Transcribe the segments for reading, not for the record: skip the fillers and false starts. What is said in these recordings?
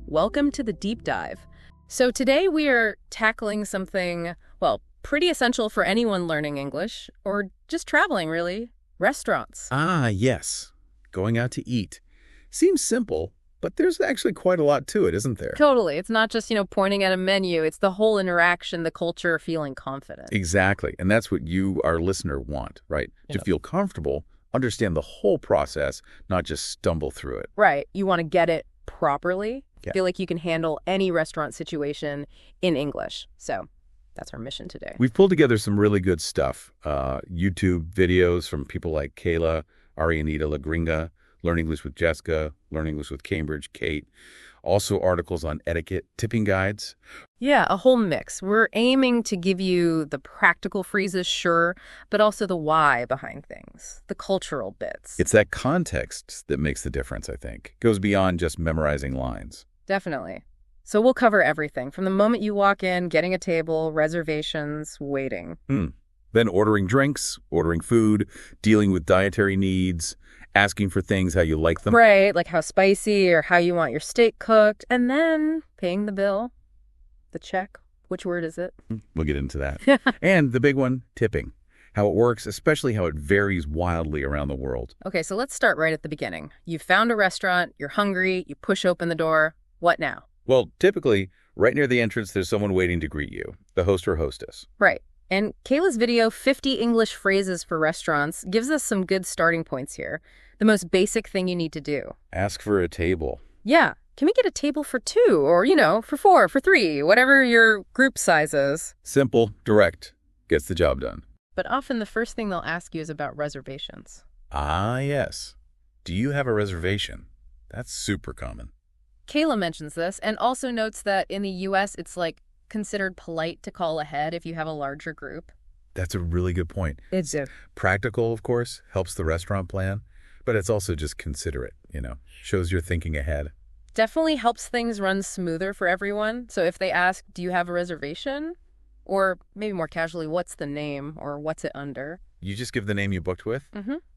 Welcome to the deep dive. So today we are tackling something, well, pretty essential for anyone learning English or just traveling, really. Restaurants. Ah, yes. Going out to eat. Seems simple, but there's actually quite a lot to it, isn't there? Totally. It's not just, pointing at a menu. It's the whole interaction, the culture, feeling confident. Exactly. And that's what you, our listener, want, right? To feel comfortable, understand the whole process, not just stumble through it. Right. You want to get it properly. Yeah. Feel like you can handle any restaurant situation in English. So that's our mission today. We've pulled together some really good stuff. YouTube videos from people like Kayla, Arianita La Gringa, Learn English with Jessica, Learn English with Cambridge, Kate. Also articles on etiquette, tipping guides. Yeah, a whole mix. We're aiming to give you the practical phrases, sure, but also the why behind things, the cultural bits. It's that context that makes the difference, I think. Goes beyond just memorizing lines. Definitely. So we'll cover everything, from the moment you walk in, getting a table, reservations, waiting. Then ordering drinks, ordering food, dealing with dietary needs, asking for things how you like them. Right, like how spicy or how you want your steak cooked, and then paying the bill, the check. Which word is it? We'll get into that. And the big one, tipping. How it works, especially how it varies wildly around the world. Okay, so let's start right at the beginning. You've found a restaurant, you're hungry, you push open the door. What now? Well, typically, right near the entrance, there's someone waiting to greet you, the host or hostess. Right. And Kayla's video, 50 English Phrases for Restaurants, gives us some good starting points here. The most basic thing you need to do. Ask for a table. Yeah. Can we get a table for two or, for four, for three, whatever your group size is? Simple, direct, gets the job done. But often the first thing they'll ask you is about reservations. Ah, yes. Do you have a reservation? That's super common. Kayla mentions this and also notes that in the U.S. it's considered polite to call ahead if you have a larger group. That's a really good point. It's Practical, of course, helps the restaurant plan, but it's also just considerate, shows you're thinking ahead. Definitely helps things run smoother for everyone. So if they ask, do you have a reservation? Or maybe more casually, what's the name or what's it under? You just give the name you booked with.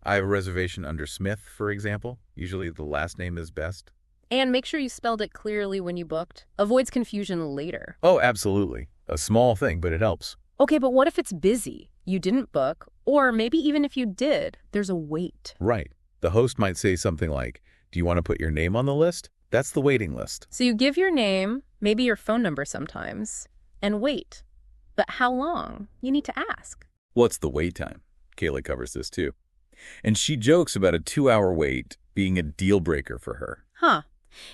I have a reservation under Smith, for example. Usually the last name is best. And make sure you spelled it clearly when you booked. Avoids confusion later. Oh, absolutely. A small thing, but it helps. Okay, but what if it's busy? You didn't book, or maybe even if you did, there's a wait. Right. The host might say something like, do you want to put your name on the list? That's the waiting list. So you give your name, maybe your phone number sometimes, and wait. But how long? You need to ask. What's the wait time? Kayla covers this too. And she jokes about a 2-hour wait being a deal breaker for her. Huh.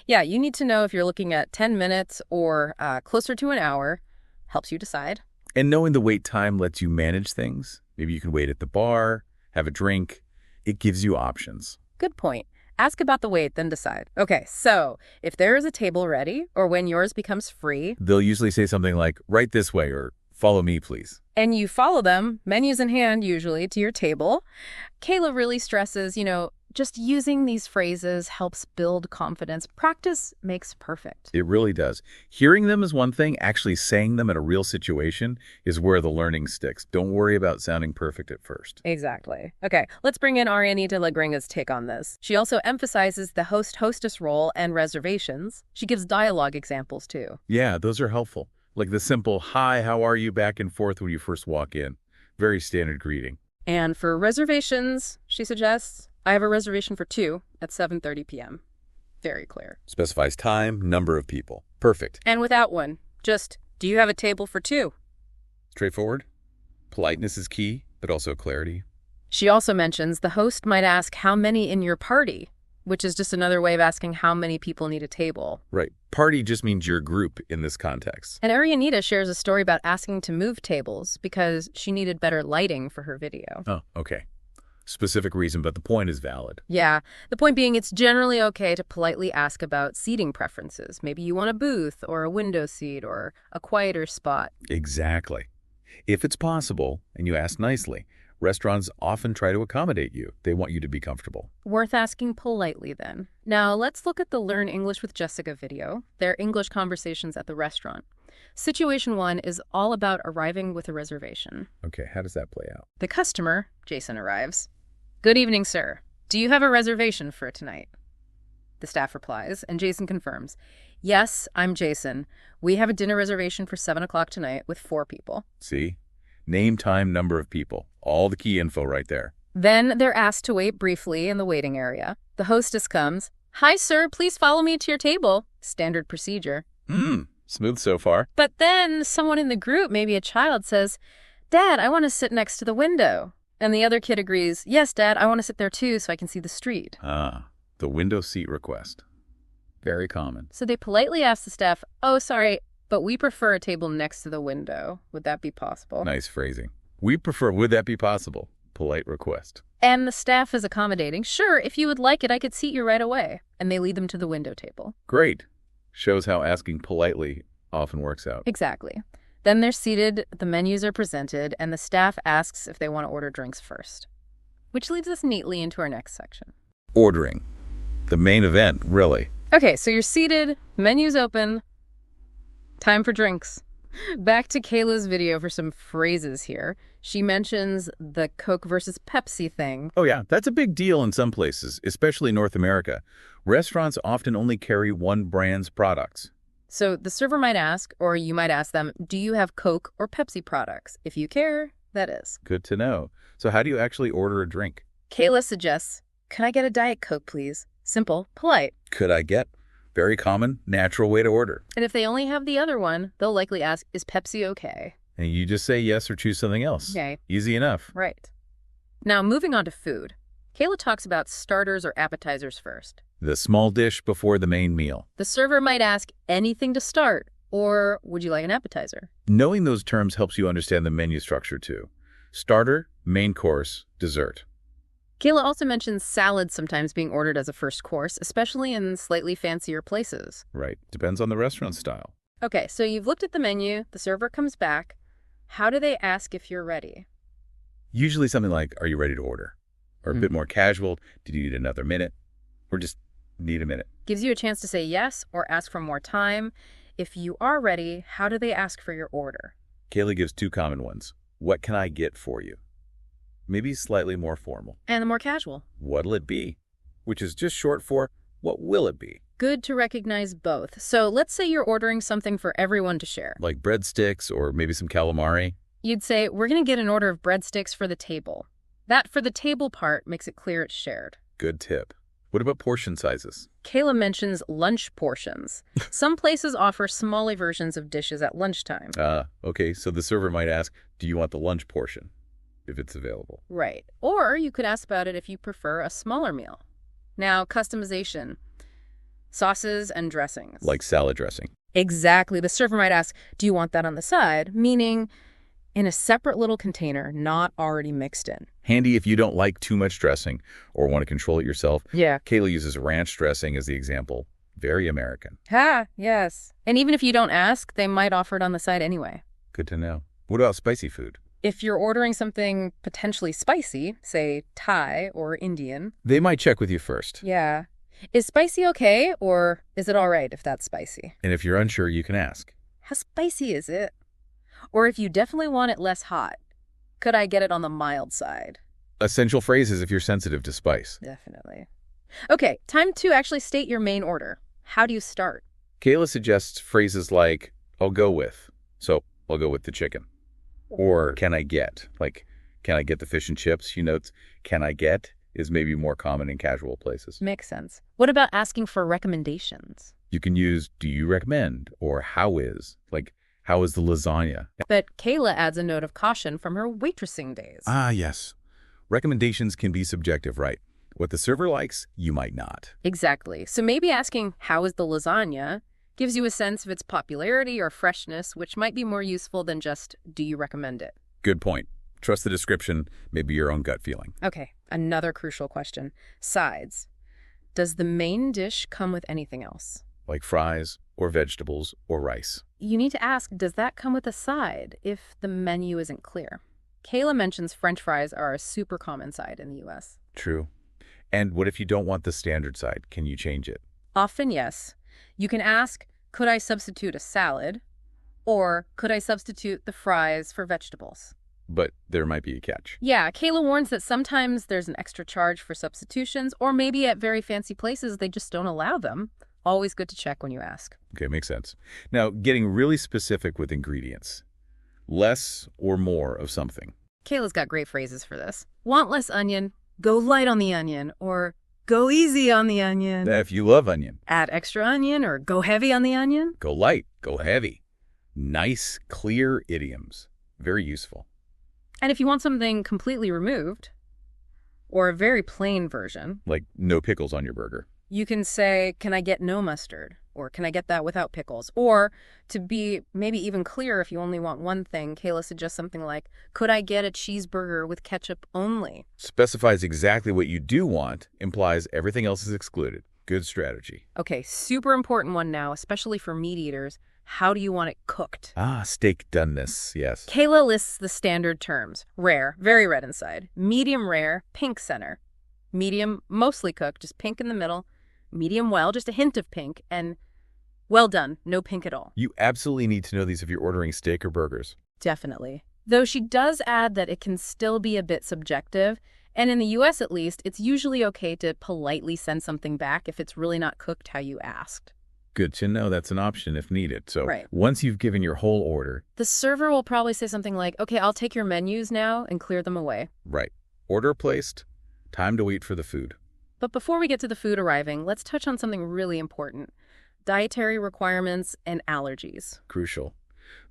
Yeah, you need to know if you're looking at 10 minutes or closer to an hour. Helps you decide. And knowing the wait time lets you manage things. Maybe you can wait at the bar, have a drink. It gives you options. Good point. Ask about the wait, then decide. Okay, so if there is a table ready or when yours becomes free, they'll usually say something like, right this way or follow me, please. And you follow them, menus in hand usually, to your table. Kayla really stresses, just using these phrases helps build confidence. Practice makes perfect. It really does. Hearing them is one thing. Actually saying them in a real situation is where the learning sticks. Don't worry about sounding perfect at first. Exactly. Okay, let's bring in Arianita La Gringa's take on this. She also emphasizes the host-hostess role and reservations. She gives dialogue examples too. Yeah, those are helpful. Like the simple, hi, how are you, back and forth when you first walk in. Very standard greeting. And for reservations, she suggests, I have a reservation for 2 at 7:30 p.m. Very clear. Specifies time, number of people. Perfect. And without one, just, do you have a table for 2? Straightforward. Politeness is key, but also clarity. She also mentions the host might ask how many in your party, which is just another way of asking how many people need a table. Right. Party just means your group in this context. And Arianita shares a story about asking to move tables because she needed better lighting for her video. Oh, okay. Specific reason, but the point is valid. Yeah. The point being, it's generally okay to politely ask about seating preferences. Maybe you want a booth or a window seat or a quieter spot. Exactly. If it's possible, and you ask nicely, restaurants often try to accommodate you. They want you to be comfortable. Worth asking politely then. Now, let's look at the Learn English with Jessica video, their English conversations at the restaurant. Situation 1 is all about arriving with a reservation. Okay, how does that play out? The customer, Jason, arrives. Good evening, sir. Do you have a reservation for tonight? the staff replies, and Jason confirms. Yes, I'm Jason. We have a dinner reservation for 7 o'clock tonight with 4 people. See? Name, time, number of people. All the key info right there. Then they're asked to wait briefly in the waiting area. The hostess comes. Hi, sir, please follow me to your table. Standard procedure. Smooth so far. But then someone in the group, maybe a child, says, Dad, I want to sit next to the window. And the other kid agrees, yes, Dad, I want to sit there too so I can see the street. The window seat request. Very common. So they politely ask the staff, oh, sorry, but we prefer a table next to the window. Would that be possible? Nice phrasing. Would that be possible? Polite request. And the staff is accommodating. Sure, if you would like it, I could seat you right away. And they lead them to the window table. Great. Shows how asking politely often works out. Exactly. Then they're seated, the menus are presented, and the staff asks if they want to order drinks first. Which leads us neatly into our next section. Ordering. The main event, really. Okay, so you're seated, menu's open, time for drinks. Back to Kayla's video for some phrases here. She mentions the Coke versus Pepsi thing. Oh yeah, that's a big deal in some places, especially North America. Restaurants often only carry one brand's products. So the server might ask, or you might ask them, do you have Coke or Pepsi products? If you care, that is. Good to know. So how do you actually order a drink? Kayla suggests, can I get a Diet Coke, please? Simple, polite. Could I get? Very common, natural way to order. And if they only have the other one, they'll likely ask, is Pepsi okay? And you just say yes or choose something else. Okay. Easy enough. Right. Now, moving on to food. Kayla talks about starters or appetizers first. The small dish before the main meal. The server might ask anything to start, or would you like an appetizer? Knowing those terms helps you understand the menu structure too. Starter, main course, dessert. Kayla also mentions salads sometimes being ordered as a first course, especially in slightly fancier places. Right. Depends on the restaurant style. Okay, so you've looked at the menu, the server comes back. How do they ask if you're ready? Usually something like, are you ready to order? Or a bit more casual, did you need another minute? Or just need a minute. Gives you a chance to say yes or ask for more time. If you are ready, how do they ask for your order? Kayla gives 2 common ones. What can I get for you? Maybe slightly more formal. And the more casual. What'll it be? Which is just short for, what will it be? Good to recognize both. So let's say you're ordering something for everyone to share. Like breadsticks or maybe some calamari. You'd say, we're going to get an order of breadsticks for the table. That for the table part makes it clear it's shared. Good tip. What about portion sizes? Kayla mentions lunch portions. Some places offer smaller versions of dishes at lunchtime. Okay, so the server might ask, do you want the lunch portion? If it's available. Right. Or you could ask about it if you prefer a smaller meal. Now, customization. Sauces and dressings. Like salad dressing. Exactly. The server might ask, do you want that on the side? Meaning in a separate little container, not already mixed in. Handy if you don't like too much dressing or want to control it yourself. Yeah. Kayla uses ranch dressing as the example. Very American. Yes. And even if you don't ask, they might offer it on the side anyway. Good to know. What about spicy food? If you're ordering something potentially spicy, say Thai or Indian. They might check with you first. Yeah. Is spicy okay, or is it all right if that's spicy? And if you're unsure, you can ask. How spicy is it? Or if you definitely want it less hot, could I get it on the mild side? Essential phrases if you're sensitive to spice. Definitely. Okay, time to actually state your main order. How do you start? Kayla suggests phrases like, I'll go with. So I'll go with the chicken. Or can I get? Like, can I get the fish and chips? She notes, can I get is maybe more common in casual places. Makes sense. What about asking for recommendations? You can use, do you recommend? Or how is? Like, how is the lasagna? But Kayla adds a note of caution from her waitressing days. Yes. Recommendations can be subjective, right? What the server likes, you might not. Exactly. So maybe asking, how is the lasagna, gives you a sense of its popularity or freshness, which might be more useful than just, do you recommend it? Good point. Trust the description, maybe your own gut feeling. Okay, another crucial question. Sides. Does the main dish come with anything else? Like fries, or vegetables, or rice. You need to ask, does that come with a side if the menu isn't clear? Kayla mentions French fries are a super common side in the U.S. True. And what if you don't want the standard side? Can you change it? Often, yes. You can ask, could I substitute a salad? Or could I substitute the fries for vegetables? but there might be a catch. Yeah, Kayla warns that sometimes there's an extra charge for substitutions, or maybe at very fancy places they just don't allow them. Always good to check when you ask. Okay, makes sense. Now, getting really specific with ingredients. Less or more of something. Kayla's got great phrases for this. Want less onion? Go light on the onion. Or go easy on the onion. If you love onion. Add extra onion or go heavy on the onion. Go light, go heavy. Nice, clear idioms. Very useful. And if you want something completely removed, or a very plain version, like no pickles on your burger, you can say, can I get no mustard? Or can I get that without pickles? Or to be maybe even clearer, if you only want one thing, Kayla suggests something like, could I get a cheeseburger with ketchup only? Specifies exactly what you do want, implies everything else is excluded. Good strategy. Okay, super important one now, especially for meat eaters. How do you want it cooked? Steak doneness, yes. Kayla lists the standard terms. Rare, very red inside. Medium rare, pink center. Medium, mostly cooked, just pink in the middle. Medium well, just a hint of pink. And well done, no pink at all. You absolutely need to know these if you're ordering steak or burgers. Definitely. Though she does add that it can still be a bit subjective. And in the US at least, it's usually okay to politely send something back if it's really not cooked how you asked. Good to know that's an option if needed. So right. Once you've given your whole order, the server will probably say something like, okay, I'll take your menus now and clear them away. Right. Order placed. Time to wait for the food. But before we get to the food arriving, let's touch on something really important. Dietary requirements and allergies. Crucial.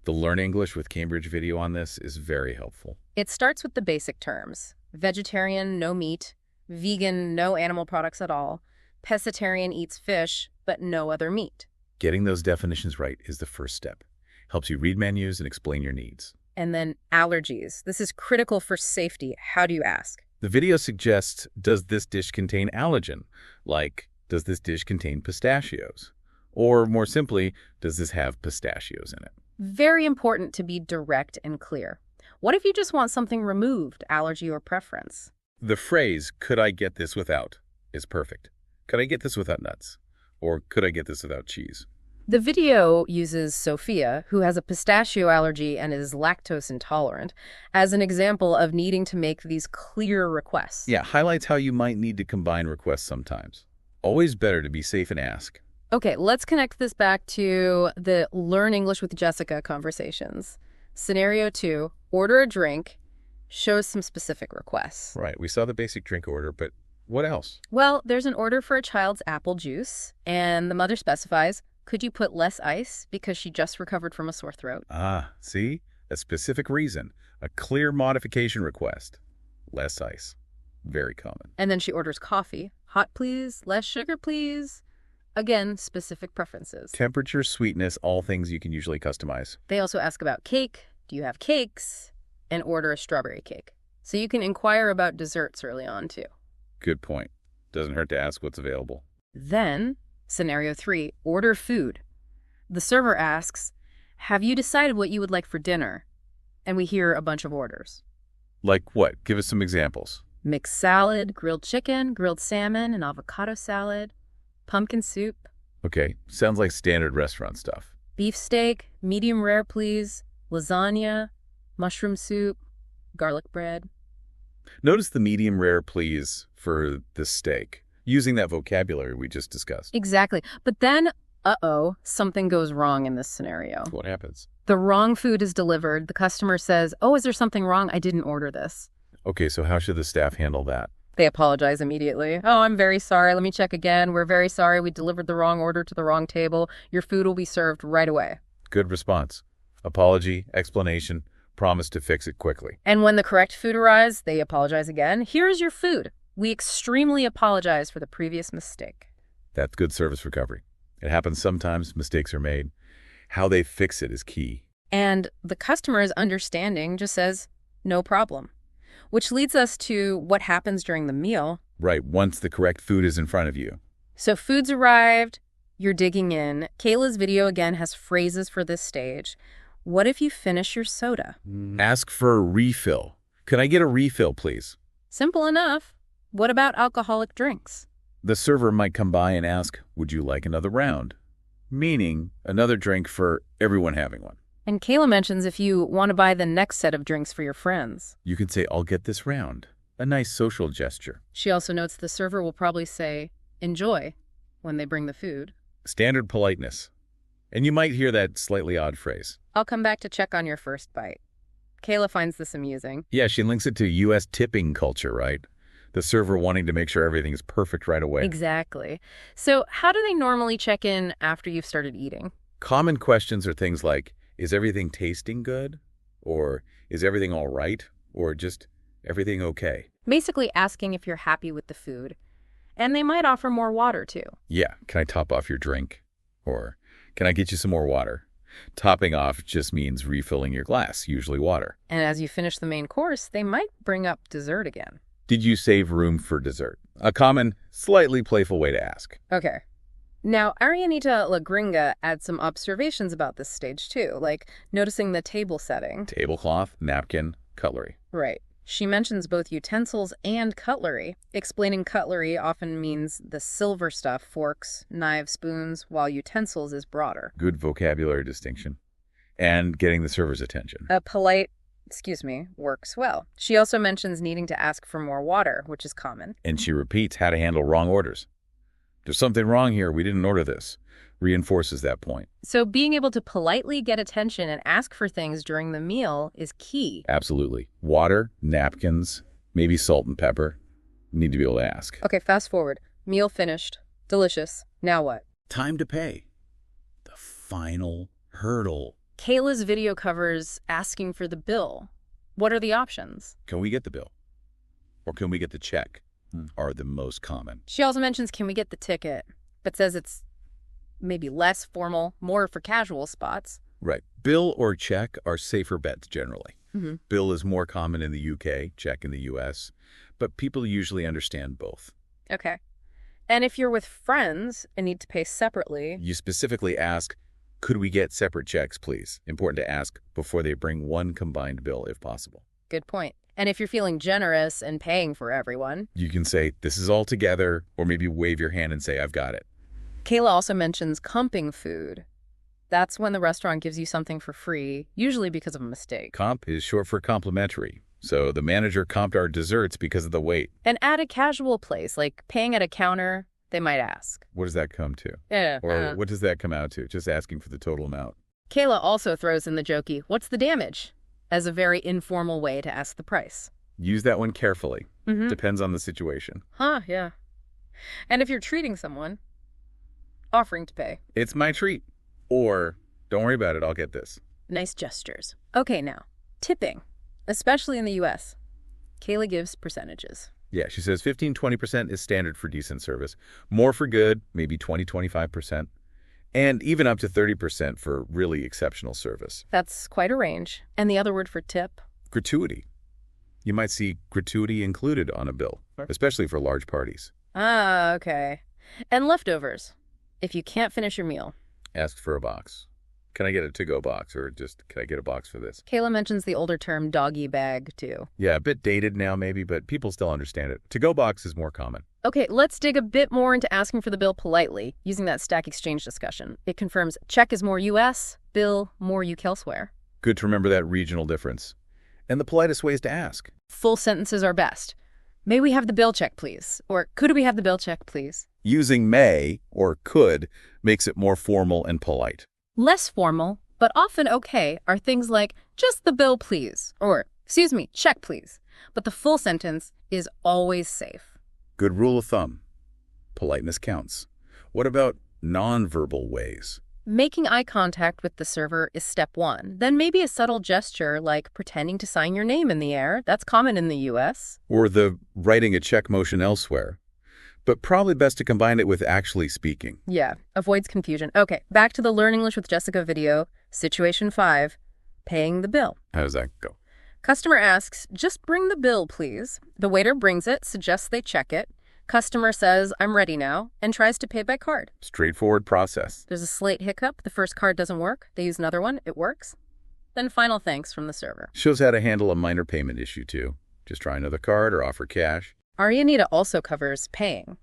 The Learn English with Cambridge video on this is very helpful. It starts with the basic terms. Vegetarian, no meat. Vegan, no animal products at all. Pescatarian eats fish, but no other meat. Getting those definitions right is the first step. Helps you read menus and explain your needs. And then allergies. This is critical for safety. How do you ask? The video suggests, does this dish contain allergen? Like, does this dish contain pistachios? Or more simply, does this have pistachios in it? Very important to be direct and clear. What if you just want something removed, allergy or preference? The phrase, could I get this without, is perfect. Could I get this without nuts? Or could I get this without cheese? The video uses Sophia, who has a pistachio allergy and is lactose intolerant, as an example of needing to make these clear requests. Yeah, highlights how you might need to combine requests sometimes. Always better to be safe and ask. Okay, let's connect this back to the Learn English with Jessica conversations. Scenario 2, order a drink, shows some specific requests. Right, we saw the basic drink order, but what else? Well, there's an order for a child's apple juice, and the mother specifies, could you put less ice because she just recovered from a sore throat? See? A specific reason. A clear modification request. Less ice. Very common. And then she orders coffee. Hot, please. Less sugar, please. Again, specific preferences. Temperature, sweetness, all things you can usually customize. They also ask about cake. Do you have cakes? And order a strawberry cake. So you can inquire about desserts early on, too. Good point. Doesn't hurt to ask what's available. Then, scenario 3, order food. The server asks, have you decided what you would like for dinner? And we hear a bunch of orders. Like what? Give us some examples. Mixed salad, grilled chicken, grilled salmon, an avocado salad, pumpkin soup. Okay, sounds like standard restaurant stuff. Beef steak, medium rare please, lasagna, mushroom soup, garlic bread. Notice the medium rare please for the steak, using that vocabulary we just discussed. Exactly. But then, something goes wrong in this scenario. What happens? The wrong food is delivered. The customer says, oh, is there something wrong? I didn't order this. Okay, so how should the staff handle that? They apologize immediately. Oh, I'm very sorry. Let me check again. We're very sorry. We delivered the wrong order to the wrong table. Your food will be served right away. Good response. Apology, explanation, promise to fix it quickly. And when the correct food arrives, they apologize again. Here's your food. We extremely apologize for the previous mistake. That's good service recovery. It happens sometimes. Mistakes are made. How they fix it is key. And the customer's understanding just says, no problem. Which leads us to what happens during the meal. Right, once the correct food is in front of you. So food's arrived, you're digging in. Kayla's video again has phrases for this stage. What if you finish your soda? Ask for a refill. Could I get a refill, please? Simple enough. What about alcoholic drinks? The server might come by and ask, would you like another round? Meaning, another drink for everyone having one. And Kayla mentions if you want to buy the next set of drinks for your friends. You can say, I'll get this round. A nice social gesture. She also notes the server will probably say, enjoy, when they bring the food. Standard politeness. And you might hear that slightly odd phrase. I'll come back to check on your first bite. Kayla finds this amusing. Yeah, she links it to U.S. tipping culture, right? The server wanting to make sure everything is perfect right away. Exactly. So how do they normally check in after you've started eating? Common questions are things like, is everything tasting good? Or is everything all right? Or just everything okay? Basically asking if you're happy with the food. And they might offer more water, too. Yeah, can I top off your drink? Or can I get you some more water? Topping off just means refilling your glass, usually water. And as you finish the main course, they might bring up dessert again. Did you save room for dessert? A common, slightly playful way to ask. Okay. Now, Arianita La Gringa adds some observations about this stage, too, like noticing the table setting. Tablecloth, napkin, cutlery. Right. She mentions both utensils and cutlery. Explaining cutlery often means the silver stuff, forks, knives, spoons, while utensils is broader. Good vocabulary distinction. And getting the server's attention. A polite, works well. She also mentions needing to ask for more water, which is common. And she repeats how to handle wrong orders. There's something wrong here. We didn't order this. Reinforces that point. So being able to politely get attention and ask for things during the meal is key. Absolutely. Water, napkins, maybe salt and pepper. Need to be able to ask. Okay, fast forward. Meal finished. Delicious. Now what? Time to pay. The final hurdle. Kayla's video covers asking for the bill. What are the options? Can we get the bill? Or can we get the check? Are the most common. She also mentions, can we get the ticket? But says it's maybe less formal, more for casual spots. Right. Bill or check are safer bets generally. Mm-hmm. Bill is more common in the UK, check in the US, but people usually understand both. Okay. And if you're with friends and need to pay separately, You specifically ask, could we get separate checks, please? Important to ask before they bring one combined bill if possible. good point. And if you're feeling generous and paying for everyone, You can say, this is all together, or maybe wave your hand and say, I've got it. Kayla also mentions comping food. That's when the restaurant gives you something for free, usually because of a mistake. Comp is short for complimentary. So the manager comped our desserts because of the wait. And at a casual place, like paying at a counter, they might ask. What does that come to? Yeah. Or what does that come out to? Just asking for the total amount. Kayla also throws in the jokey, what's the damage? As a very informal way to ask the price. Use that one carefully. Mm-hmm. Depends on the situation. Yeah. And if you're treating someone, offering to pay. It's my treat. Or, don't worry about it, I'll get this. Nice gestures. Okay, now, tipping, especially in the U.S. Kayla gives percentages. Yeah, she says 15-20% is standard for decent service. More for good, maybe 20-25%. And even up to 30% for really exceptional service. That's quite a range. And the other word for tip? Gratuity. You might see gratuity included on a bill, especially for large parties. Okay. And leftovers, if you can't finish your meal. Ask for a box. Can I get a to-go box, or just, can I get a box for this? Kayla mentions the older term doggy bag, too. Yeah, a bit dated now maybe, but people still understand it. To-go box is more common. Okay, let's dig a bit more into asking for the bill politely, using that stack exchange discussion. It confirms check is more U.S., bill more UK elsewhere. Good to remember that regional difference. And the politest ways to ask. Full sentences are best. May we have the bill check, please? Or could we have the bill check, please? Using may or could makes it more formal and polite. Less formal, but often okay, are things like, just the bill, please, or, excuse me, check, please. But the full sentence is always safe. Good rule of thumb. Politeness counts. What about nonverbal ways? Making eye contact with the server is step one. Then maybe a subtle gesture like pretending to sign your name in the air. That's common in the U.S. Or the writing a check motion elsewhere. But probably best to combine it with actually speaking. Yeah, avoids confusion. Okay, back to the Learn English with Jessica video. Situation 5, paying the bill. How does that go? Customer asks, just bring the bill, please. The waiter brings it, suggests they check it. Customer says, I'm ready now, and tries to pay by card. Straightforward process. There's a slight hiccup. The first card doesn't work. They use another one. It works. Then final thanks from the server. Shows how to handle a minor payment issue, too. Just try another card or offer cash. Arianita also covers paying.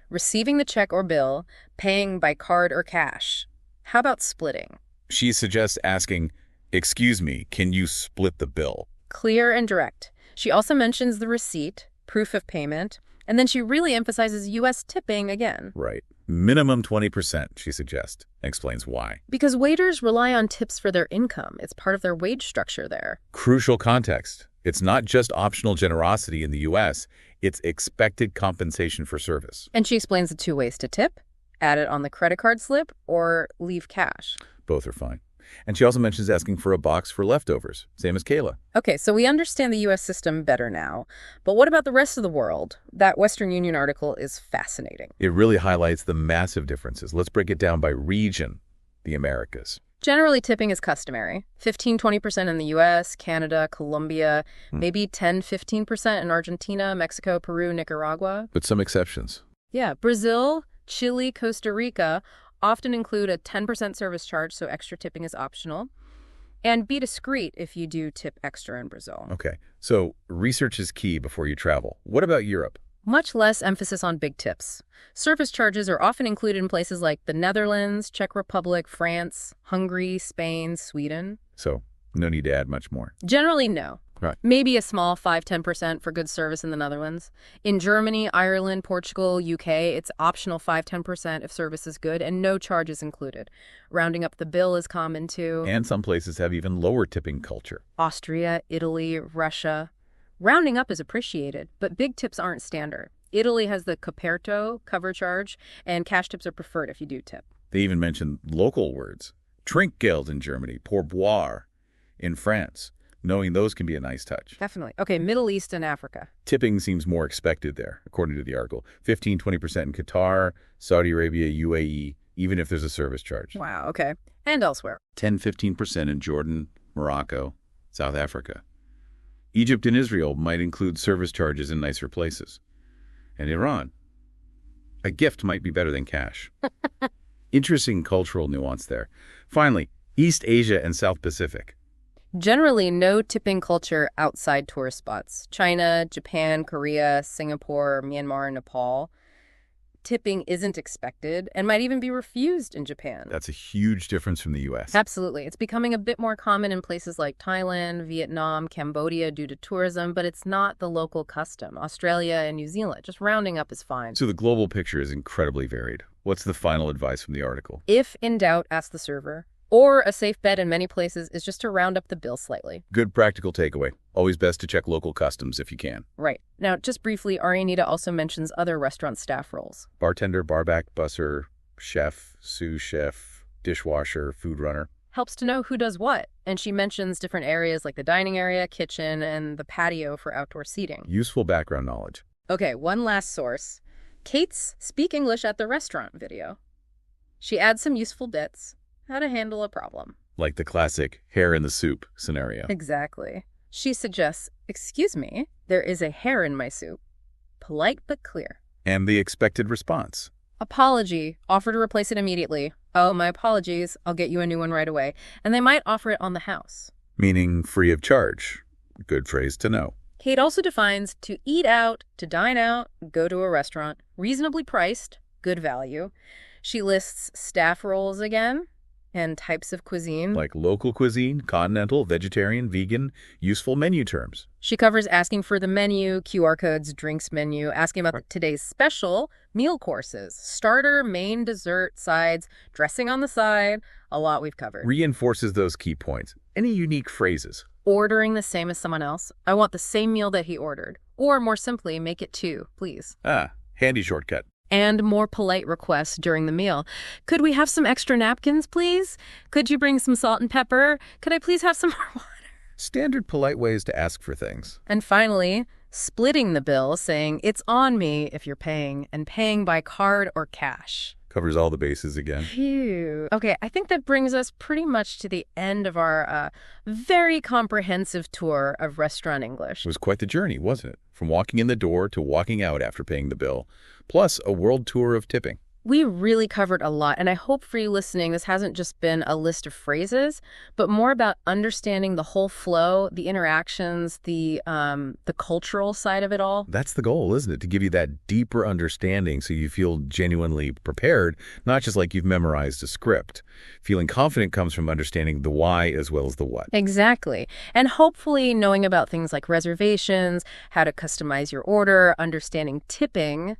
Receiving the check or bill, paying by card or cash. How about splitting? She suggests asking, Excuse me, can you split the bill? Clear and direct. She also mentions the receipt, proof of payment, and then she really emphasizes U.S. tipping again. Right. Minimum 20%, she suggests, and explains why. Because waiters rely on tips for their income. It's part of their wage structure there. Crucial context. It's not just optional generosity in the U.S., it's expected compensation for service. And she explains the two ways to tip: add it on the credit card slip or leave cash. Both are fine. And she also mentions asking for a box for leftovers, same as Kayla. Okay, so we understand the U.S. system better now. But what about the rest of the world? That Western Union article is fascinating. It really highlights the massive differences. Let's break it down by region, the Americas. Generally, tipping is customary. 15–20% in the U.S., Canada, Colombia, maybe 10–15% in Argentina, Mexico, Peru, Nicaragua. But some exceptions. Yeah, Brazil, Chile, Costa Rica often include a 10% service charge, so extra tipping is optional. And be discreet if you do tip extra in Brazil. Okay, so research is key before you travel. What about Europe? Much less emphasis on big tips. Service charges are often included in places like the Netherlands, Czech Republic, France, Hungary, Spain, Sweden. So no need to add much more. Generally, no. Right. Maybe a small 5–10% for good service in the Netherlands. In Germany, Ireland, Portugal, UK, it's optional 5–10% if service is good and no charges included. Rounding up the bill is common too. And some places have even lower tipping culture. Austria, Italy, Russia. Rounding up is appreciated, but big tips aren't standard. Italy has the coperto, cover charge, and cash tips are preferred if you do tip. They even mention local words. Trinkgeld in Germany, pourboire in France. Knowing those can be a nice touch. Definitely. Okay, Middle East and Africa. Tipping seems more expected there, according to the article. 15–20% in Qatar, Saudi Arabia, UAE, even if there's a service charge. Wow, okay. And elsewhere. 10–15% in Jordan, Morocco, South Africa. Egypt and Israel might include service charges in nicer places. And Iran. A gift might be better than cash. Interesting cultural nuance there. Finally, East Asia and South Pacific. Generally, no tipping culture outside tourist spots. China, Japan, Korea, Singapore, Myanmar, Nepal. Tipping isn't expected and might even be refused in Japan. That's a huge difference from the U.S. Absolutely. It's becoming a bit more common in places like Thailand, Vietnam, Cambodia due to tourism, but it's not the local custom. Australia and New Zealand, just rounding up is fine. So the global picture is incredibly varied. What's the final advice from the article? If in doubt, ask the server. Or a safe bet in many places is just to round up the bill slightly. Good practical takeaway. Always best to check local customs if you can. Right. Now, just briefly, Arianita also mentions other restaurant staff roles. Bartender, barback, busser, chef, sous chef, dishwasher, food runner. Helps to know who does what. And she mentions different areas like the dining area, kitchen, and the patio for outdoor seating. Useful background knowledge. Okay, one last source. Kate's Speak English at the Restaurant video. She adds some useful bits. How to handle a problem. Like the classic hair in the soup scenario. Exactly. She suggests, excuse me, there is a hair in my soup. Polite but clear. And the expected response. Apology. Offer to replace it immediately. Oh, my apologies. I'll get you a new one right away. And they might offer it on the house. Meaning free of charge. Good phrase to know. Kate also defines to eat out, to dine out, go to a restaurant. Reasonably priced, good value. She lists staff roles again. And types of cuisine. Like local cuisine, continental, vegetarian, vegan, useful menu terms. She covers asking for the menu, QR codes, drinks menu, asking about today's special, meal courses, starter, main, dessert, sides, dressing on the side, a lot we've covered. Reinforces those key points. Any unique phrases? Ordering the same as someone else. I want the same meal that he ordered. Or more simply, make it two, please. Ah, handy shortcut. And more polite requests during the meal. Could we have some extra napkins, please? Could you bring some salt and pepper? Could I please have some more water? Standard polite ways to ask for things. And finally, splitting the bill, saying it's on me if you're paying, and paying by card or cash. Covers all the bases again. Phew. Okay, I think that brings us pretty much to the end of our very comprehensive tour of restaurant English. It was quite the journey, wasn't it? From walking in the door to walking out after paying the bill, plus a world tour of tipping. We really covered a lot, and I hope for you listening, this hasn't just been a list of phrases, but more about understanding the whole flow, the interactions, the cultural side of it all. That's the goal, isn't it? To give you that deeper understanding so you feel genuinely prepared, not just like you've memorized a script. Feeling confident comes from understanding the why as well as the what. Exactly. And hopefully knowing about things like reservations, how to customize your order, understanding tipping,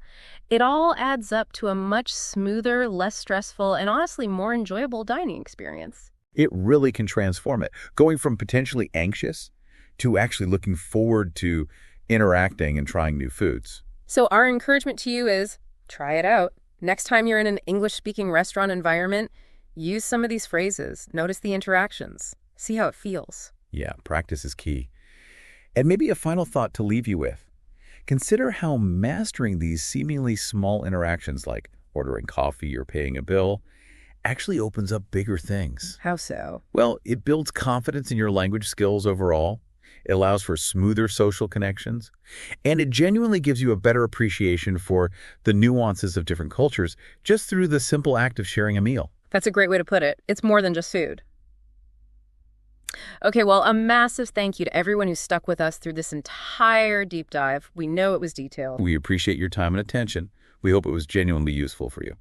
it all adds up to a much smoother, less stressful, and honestly more enjoyable dining experience. It really can transform it, going from potentially anxious to actually looking forward to interacting and trying new foods. So our encouragement to you is try it out. Next time you're in an English-speaking restaurant environment, use some of these phrases. Notice the interactions. See how it feels. Yeah, practice is key. And maybe a final thought to leave you with. Consider how mastering these seemingly small interactions like ordering coffee or paying a bill actually opens up bigger things. How so? Well, it builds confidence in your language skills overall. It allows for smoother social connections, and it genuinely gives you a better appreciation for the nuances of different cultures just through the simple act of sharing a meal. That's a great way to put it. It's more than just food. Okay, well, a massive thank you to everyone who stuck with us through this entire deep dive. We know it was detailed. We appreciate your time and attention. We hope it was genuinely useful for you.